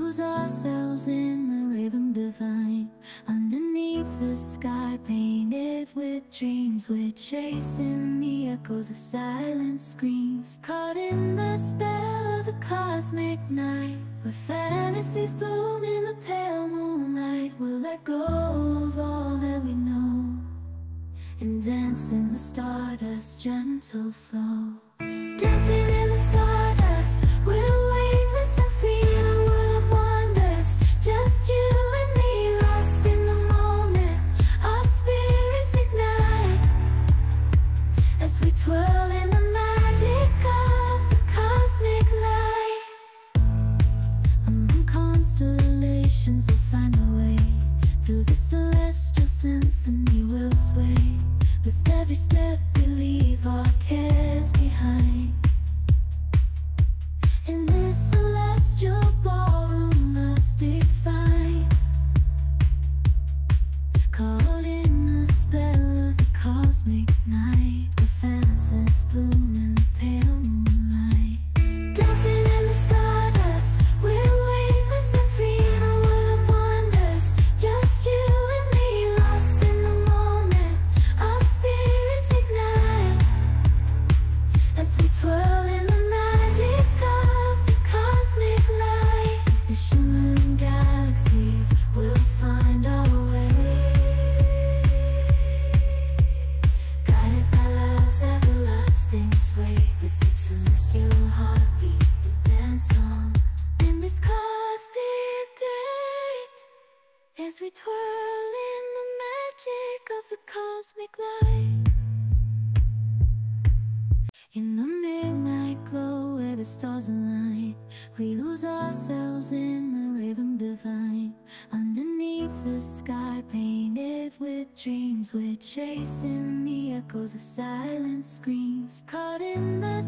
lose ourselves in the rhythm divine. Underneath the sky painted with dreams, we're chasing the echoes of silent screams. Caught in the spell of the cosmic night, where fantasies bloom in the pale moonlight. We'll let go of all that we know and dance in the stardust's gentle flow. Dancing in the stardust, we're weightless and free in a world of wonders. Just you and me, lost in the moment. Our spirits ignite as we twirl in the magic of the cosmic light. Among constellations we'll find our way. Through the celestial symphony we'll sway. With every step we leave our cares behind. In this celestial ballroom, love's defined. Caught in the spell of the cosmic night, where fantasies bloom in the pale moonlight. Dancing in the stardust, we're weightless and free in a world of wonders. Just you and me, lost in the moment. Our spirits ignite as we twirl in the magic of the cosmic light. The shimmering galaxies will find our way, guided by love's everlasting sway. With each celestial heartbeat we dance on in this cosmic gate, as we twirl in the magic of the cosmic light. In the midnight glow where the stars align, we lose ourselves in the rhythm divine. Underneath the sky painted with dreams, we're chasing the echoes of silent screams. Caught in the